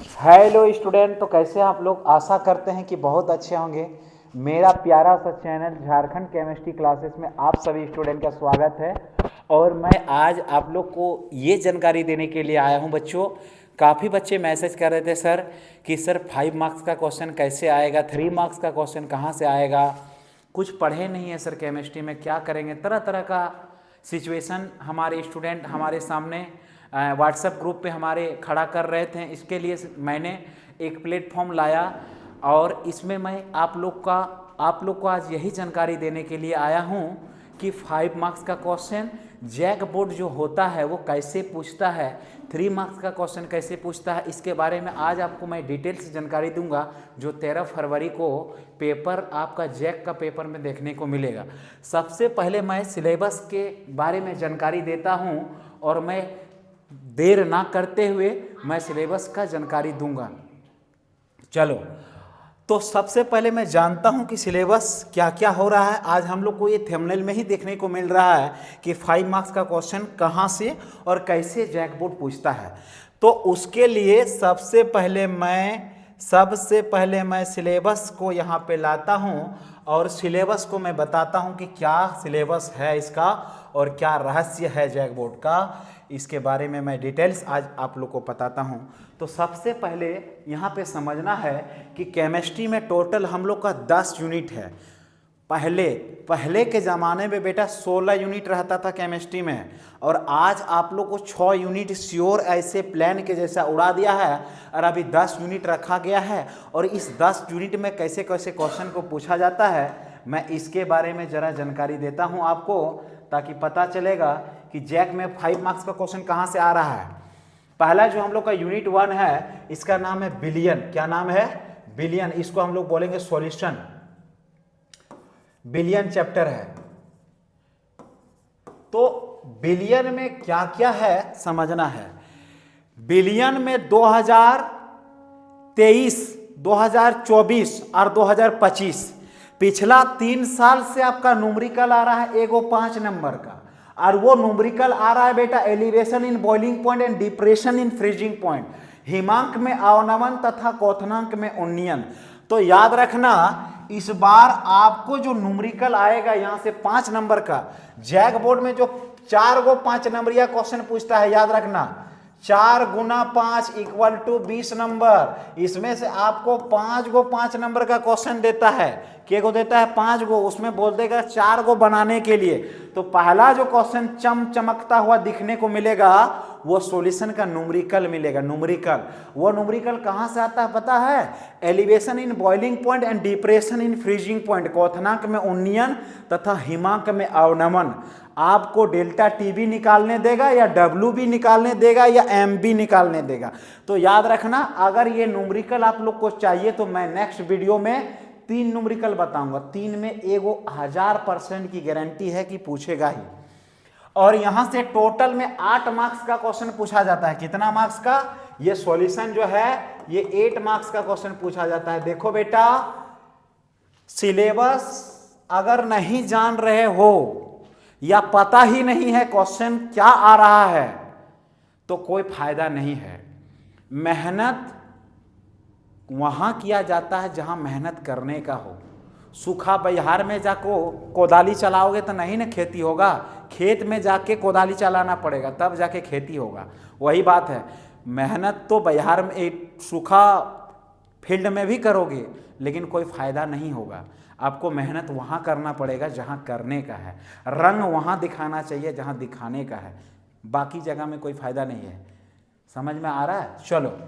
Hello student, तो कैसे हैं आप लोग। आशा करते हैं कि बहुत अच्छे होंगे। मेरा प्यारा सा चैनल झारखंड केमिस्ट्री क्लासेस में आप सभी स्टूडेंट का स्वागत है। और मैं आज आप लोग को ये जानकारी देने के लिए आया हूँ बच्चों। काफ़ी बच्चे मैसेज कर रहे थे सर कि सर 5 मार्क्स का क्वेश्चन कैसे आएगा, 3 मार्क्स का क्वेश्चन कहाँ से आएगा। कुछ पढ़े नहीं है सर केमिस्ट्री में, क्या करेंगे। तरह तरह का सिचुएशन हमारे स्टूडेंट हमारे सामने व्हाट्सएप ग्रुप पे हमारे खड़ा कर रहे थे। इसके लिए मैंने एक प्लेटफॉर्म लाया और इसमें मैं आप लोग को आज यही जानकारी देने के लिए आया हूँ कि 5 मार्क्स का क्वेश्चन जैक बोर्ड जो होता है वो कैसे पूछता है, 3 मार्क्स का क्वेश्चन कैसे पूछता है, इसके बारे में आज आपको मैं डिटेल से जानकारी दूंगा। जो 13 फरवरी को पेपर आपका जैक का पेपर में देखने को मिलेगा। सबसे पहले मैं सिलेबस के बारे में जानकारी देता हूँ और मैं देर ना करते हुए मैं सिलेबस का जानकारी दूंगा। चलो, तो सबसे पहले मैं जानता हूं कि सिलेबस क्या क्या हो रहा है। आज हम लोग को ये थंबनेल में ही देखने को मिल रहा है कि 5 मार्क्स का क्वेश्चन कहां से और कैसे जैक बोर्ड पूछता है। तो उसके लिए सबसे पहले मैं सिलेबस को यहाँ पे लाता हूँ और सिलेबस को मैं बताता हूँ कि क्या सिलेबस है इसका और क्या रहस्य है जैक बोर्ड का। इसके बारे में मैं डिटेल्स आज आप लोग को बताता हूँ। तो सबसे पहले यहाँ पे समझना है कि केमिस्ट्री में टोटल हम लोग का 10 यूनिट है। पहले के ज़माने में बेटा 16 यूनिट रहता था केमिस्ट्री में, और आज आप लोग को 6 यूनिट श्योर ऐसे प्लान के जैसा उड़ा दिया है और अभी 10 यूनिट रखा गया है। और इस 10 यूनिट में कैसे कैसे क्वेश्चन को पूछा जाता है, मैं इसके बारे में ज़रा जानकारी देता हूँ आपको, ताकि पता चलेगा कि जैक में 5 मार्क्स का क्वेश्चन कहाँ से आ रहा है। पहला जो हम लोग का यूनिट 1 है, इसका नाम है बिलियन। क्या नाम है? बिलियन। इसको हम लोग बोलेंगे सॉल्यूशन। बिलियन चैप्टर है। तो बिलियन में क्या क्या है समझना है। बिलियन में 2023, 2024 और 2025 पिछला 3 साल से आपका न्यूमेरिकल आ रहा है एगो 5 नंबर का, और वो न्यूमेरिकल आ रहा है बेटा elevation in boiling point and depression in freezing point, हिमांक में अवनमन तथा क्वथनांक में उन्नयन। तो याद रखना, इस बार आपको जो न्यूमेरिकल आएगा यहां से 5 नंबर का, जैक बोर्ड में जो 4 गो 5 नंबरिया क्वेश्चन पूछता है, याद रखना 4 गुना 5 इक्वल टू 20 नंबर। इसमें से आपको 5 गो 5 नंबर का क्वेश्चन देता है। के गो देता है? 5 गो। उसमें बोल देगा 4 गो बनाने के लिए। तो पहला जो क्वेश्चन चमकता हुआ दिखने को मिलेगा वो सॉल्यूशन का न्यूमेरिकल मिलेगा। न्यूमेरिकल, वो न्यूमेरिकल कहां से आता है पता है? Elevation in boiling point and depression in freezing point, क्वथनांक में उन्नयन तथा हिमांक में अवनमन। आपको डेल्टा टी भी निकालने देगा या डब्ल्यू भी निकालने देगा या एम भी निकालने देगा। तो याद रखना, अगर ये न्यूमेरिकल आप लोग को चाहिए तो मैं नेक्स्ट वीडियो में 3 न्यूमेरिकल बताऊंगा। 3 में एगो 1000% की गारंटी है कि पूछेगा ही। और यहां से टोटल में 8 मार्क्स का क्वेश्चन पूछा जाता है। कितना मार्क्स का? ये सॉल्यूशन जो है ये 8 मार्क्स का क्वेश्चन पूछा जाता है। देखो बेटा, सिलेबस अगर नहीं जान रहे हो या पता ही नहीं है क्वेश्चन क्या आ रहा है तो कोई फायदा नहीं है। मेहनत वहां किया जाता है जहां मेहनत करने का हो। सूखा बिहार में जाको कोदाली चलाओगे तो नहीं ना खेती होगा, खेत में जाके कोदाली चलाना पड़ेगा तब जाके खेती होगा। वही बात है, मेहनत तो बिहार में एक सूखा फील्ड में भी करोगे लेकिन कोई फायदा नहीं होगा। आपको मेहनत वहां करना पड़ेगा जहां करने का है, रंग वहां दिखाना चाहिए जहां दिखाने का है, बाकी जगह में कोई फायदा नहीं है। समझ में आ रहा है? चलो,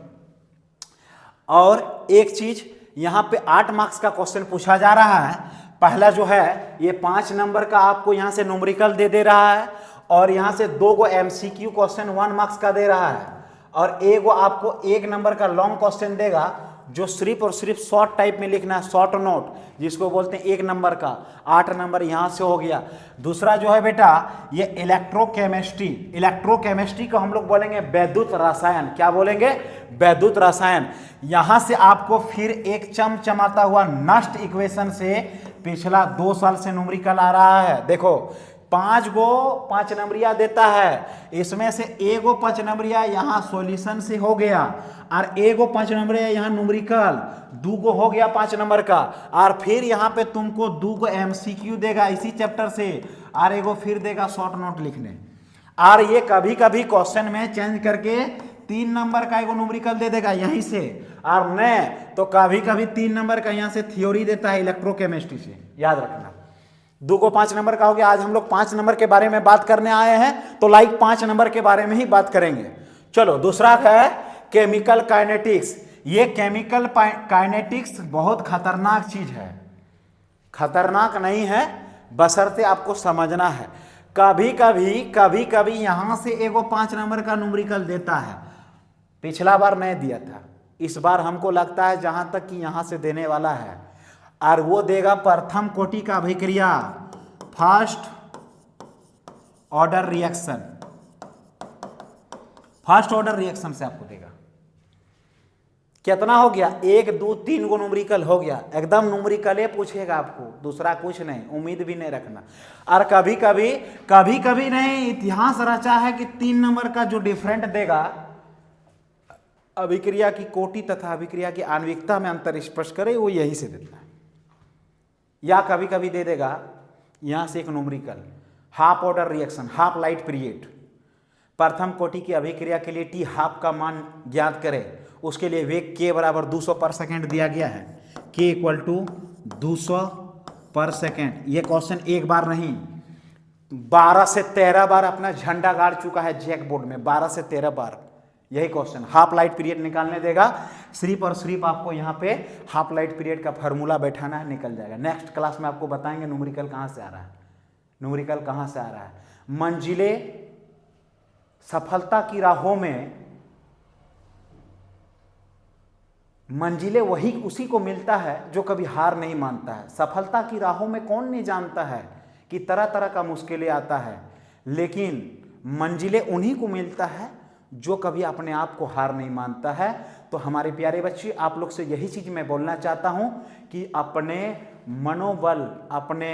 और एक चीज, यहां पे 8 मार्क्स का क्वेश्चन पूछा जा रहा है। पहला जो है ये 5 नंबर का आपको यहां से न्यूमेरिकल दे रहा है, और यहां से 2 गो एमसीक्यू क्वेश्चन 1 मार्क्स का दे रहा है, और एगो आपको 1 नंबर का लॉन्ग क्वेश्चन देगा जो सिर्फ और सिर्फ शॉर्ट टाइप में लिखना है, शॉर्ट नोट जिसको बोलते हैं 1 नंबर का। 8 नंबर यहां से हो गया। दूसरा जो है बेटा ये इलेक्ट्रोकेमिस्ट्री। इलेक्ट्रोकेमिस्ट्री को हम लोग बोलेंगे वैद्युत रसायन। क्या बोलेंगे? वैद्युत रसायन। यहां से आपको फिर एक चमचमाता हुआ नष्ट इक्वेशन से पिछला 2 साल से न्यूमेरिकल आ रहा है। देखो 5 गो 5 नंबरिया देता है। इसमें से 1 गो 5 नंबरिया यहाँ सॉल्यूशन से हो गया और 1 गो 5 नंबरिया यहाँ न्यूमेरिकल, 2 गो हो गया 5 नंबर का। और फिर यहाँ पे तुमको 2 गो MCQ देगा इसी चैप्टर से और 1 गो फिर देगा शॉर्ट नोट लिखने। और ये कभी कभी क्वेश्चन में चेंज करके 3 नंबर का 1 गो न्यूमेरिकल दे देगा यहीं से, और नहीं तो कभी कभी 3 नंबर का यहाँ से थ्योरी देता है इलेक्ट्रोकेमिस्ट्री से, याद रखना। 2 को 5 नंबर का हो गया। आज हम लोग 5 नंबर के बारे में बात करने आए हैं, तो लाइक 5 नंबर के बारे में ही बात करेंगे। चलो दूसरा है केमिकल काइनेटिक्स। ये केमिकल काइनेटिक्स बहुत खतरनाक चीज है, खतरनाक नहीं है बशर्ते आपको समझना है। कभी कभी यहां से 1 गो 5 नंबर का न्यूमेरिकल देता है, पिछला बार नहीं दिया था, इस बार हमको लगता है जहां तक कि यहां से देने वाला है, और वो देगा प्रथम कोटि का अभिक्रिया, first order reaction, first order reaction से आपको देगा। कितना हो गया? 1 2 3 गो न्यूमेरिकल हो गया, एकदम न्यूमेरिकल पूछेगा आपको, दूसरा कुछ नहीं, उम्मीद भी नहीं रखना। और कभी कभी नहीं, इतिहास रचा है कि 3 नंबर का जो डिफरेंट देगा अभिक्रिया की कोटि तथा अभिक्रिया की आणविकता में अंतर स्पष्ट करे, वो यही से देता है। या कभी कभी दे देगा यहां से एक numerical, half order reaction, half light period, प्रथम कोटि की अभिक्रिया के लिए टी हाफ का मान ज्ञात करें, उसके लिए वेग k बराबर 200 पर सेकेंड दिया गया है, k इक्वल टू 200 पर सेकेंड। ये क्वेश्चन एक बार नहीं 12 से 13 बार अपना झंडा गाड़ चुका है जैक बोर्ड में, 12 से 13 बार यही क्वेश्चन। हाफ लाइट पीरियड निकालने देगा, सिर्फ और सिर्फ आपको यहाँ पे हाफ लाइट पीरियड का फॉर्मूला बैठाना है, निकल जाएगा। नेक्स्ट क्लास में आपको बताएंगे न्यूमेरिकल कहाँ से आ रहा है, न्यूमेरिकल कहाँ से आ रहा है। मंजिले सफलता की राहों में, मंजिले वही उसी को मिलता है जो कभी हार नहीं मानता है। सफलता की राहों में कौन नहीं जानता है कि तरह तरह का मुश्किलें आता है, लेकिन मंजिले उन्हीं को मिलता है जो कभी अपने आप को हार नहीं मानता है। तो हमारे प्यारे बच्चे, आप लोग से यही चीज मैं बोलना चाहता हूं कि अपने मनोबल, अपने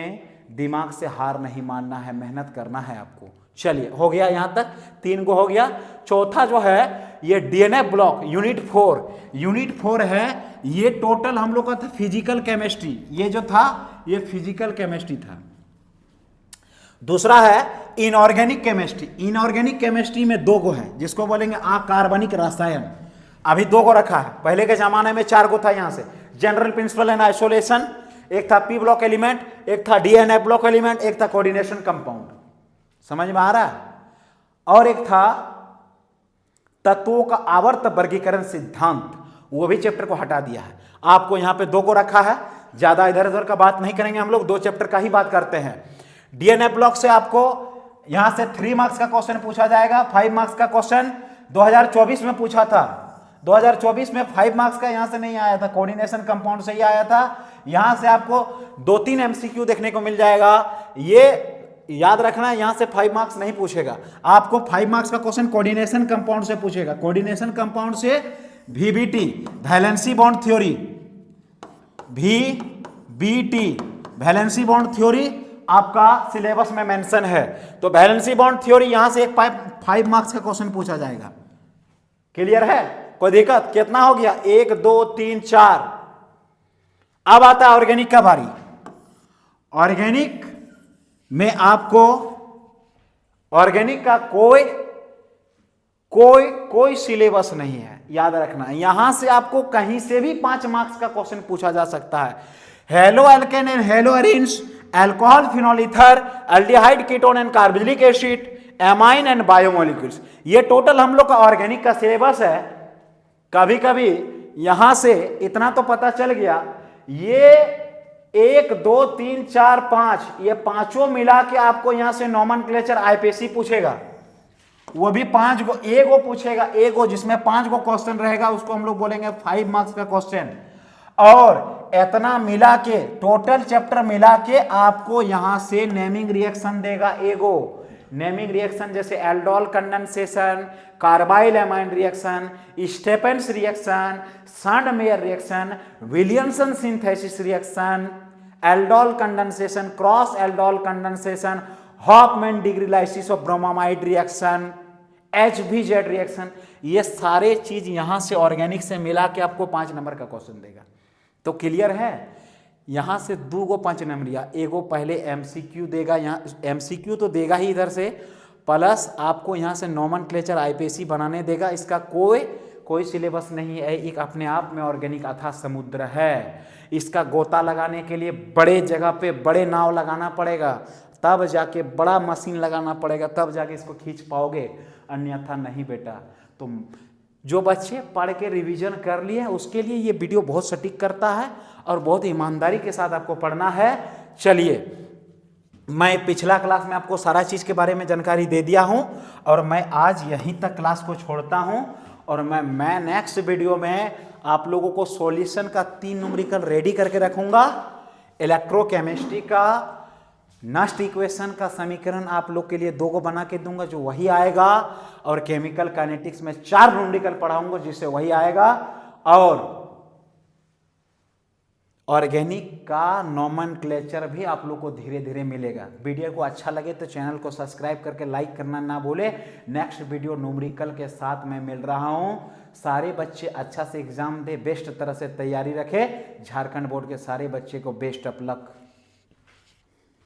दिमाग से हार नहीं मानना है, मेहनत करना है आपको। चलिए हो गया यहां तक, 3 को हो गया। चौथा जो है ये डीएनए ब्लॉक यूनिट 4, यूनिट 4 है। ये टोटल हम लोग का था फिजिकल केमिस्ट्री, ये जो था ये फिजिकल केमिस्ट्री था। दूसरा है इनऑर्गेनिक केमिस्ट्री। इनऑर्गेनिक केमिस्ट्री में 2 गो है, जिसको बोलेंगे अकार्बनिक रसायन। अभी 2 गो रखा है, पहले के जमाने में 4 गो था। यहां से जनरल प्रिंसिपल एंड आइसोलेशन, एक था पी ब्लॉक एलिमेंट, एक था डीएनए ब्लॉक एलिमेंट, एक था कोऑर्डिनेशन कंपाउंड, समझ में आ रहा है, और एक था तत्वों का आवर्त वर्गीकरण सिद्धांत, वो भी चैप्टर को हटा दिया है। आपको यहां पे 2 को रखा है, ज्यादा इधर उधर का बात नहीं करेंगे हम लोग, 2 चैप्टर का ही बात करते हैं। डीएनए ब्लॉक से आपको यहां से 3 मार्क्स का क्वेश्चन पूछा जाएगा, 5 मार्क्स का क्वेश्चन 2024 में पूछा था। 2024 में 5 मार्क्स का यहां से नहीं आया था, कोऑर्डिनेशन कंपाउंड से ही आया था। यहां से आपको 2-3 MCQ देखने को मिल जाएगा, ये याद रखना है। यहां से 5 मार्क्स नहीं पूछेगा, आपको 5 मार्क्स का क्वेश्चन कोऑर्डिनेशन कंपाउंड से पूछेगा। कोऑर्डिनेशन कंपाउंड से VBT, valency bond theory, VBT valency bond theory आपका सिलेबस में मेंशन है। तो वैलेंसी बॉन्ड थ्योरी यहां से एक 5 मार्क्स का क्वेश्चन पूछा जाएगा। क्लियर है, कोई दिक्कत? कितना हो गया? 1 2 3 4। अब आता है ऑर्गेनिक का बारी। ऑर्गेनिक में आपको ऑर्गेनिक का कोई सिलेबस नहीं है, याद रखना। यहां से आपको कहीं से भी 5 मार्क्स का क्वेश्चन पूछा जा सकता है। Halo alkane and hello arenes, alcohol, phenol ether, aldehyde, ketone and carboxylic acid, amine and biomolecules, ये टोटल हम लोग का ऑर्गेनिक का सिलेबस है। कभी कभी यहां से इतना तो पता चल गया, ये 1 2 3 4 5, ये पांचों मिला के आपको यहां से नोमेनक्लेचर आईपीसी पूछेगा, वो भी 5 गो, एक गो पूछेगा, एक गो जिसमें 5 गो क्वेश्चन रहेगा, उसको हम लोग बोलेंगे 5 मार्क्स का क्वेश्चन। और इतना मिला के, टोटल चैप्टर मिला के आपको यहां से नेमिंग रिएक्शन देगा एगो। नेमिंग रिएक्शन जैसे aldol condensation, carbylamine reaction, Stephens reaction, Sandmeyer reaction, Williamson synthesis reaction, aldol condensation, cross aldol condensation, Hofmann degree lysis of bromamide reaction, HBZ reaction, ये सारे चीज यहां से ऑर्गेनिक से मिला के आपको 5 नंबर का क्वेश्चन देगा। तो क्लियर है, यहां से 2 गो 5 नंबरिया, एगो पहले MCQ देगा, यहाँ MCQ तो देगा ही इधर से, प्लस आपको यहां से नोमेनक्लेचर IPC बनाने देगा। इसका कोई सिलेबस नहीं है, एक अपने आप में ऑर्गेनिक अथाह समुद्र है। इसका गोता लगाने के लिए बड़े जगह पे बड़े नाव लगाना पड़ेगा, तब जाके बड़ा मशीन लगाना पड़ेगा, तब जाके इसको खींच पाओगे, अन्यथा नहीं बेटा। तो जो बच्चे पढ़ के रिवीजन कर लिए उसके लिए ये वीडियो बहुत सटीक करता है और बहुत ईमानदारी के साथ आपको पढ़ना है। चलिए, मैं पिछला क्लास में आपको सारा चीज़ के बारे में जानकारी दे दिया हूं और मैं आज यहीं तक क्लास को छोड़ता हूं और मैं नेक्स्ट वीडियो में आप लोगों को सॉल्यूशन का 3 न्यूमेरिकल रेडी करके रखूंगा। इलेक्ट्रोकेमिस्ट्री का नष्ट इक्वेशन का समीकरण आप लोग के लिए 2 को बना के दूंगा जो वही आएगा, और केमिकल काइनेटिक्स में 4 न्यूमेरिकल पढ़ाऊंगा जिससे वही आएगा, और ऑर्गेनिक का नोमेनक्लेचर भी आप लोग को धीरे धीरे मिलेगा। वीडियो को अच्छा लगे तो चैनल को सब्सक्राइब करके लाइक करना ना भूले। नेक्स्ट वीडियो न्यूमेरिकल के साथ मैं मिल रहा हूं। सारे बच्चे अच्छा से एग्जाम दे, बेस्ट तरह से तैयारी रखे। झारखंड बोर्ड के सारे बच्चे को बेस्ट ऑफ लक।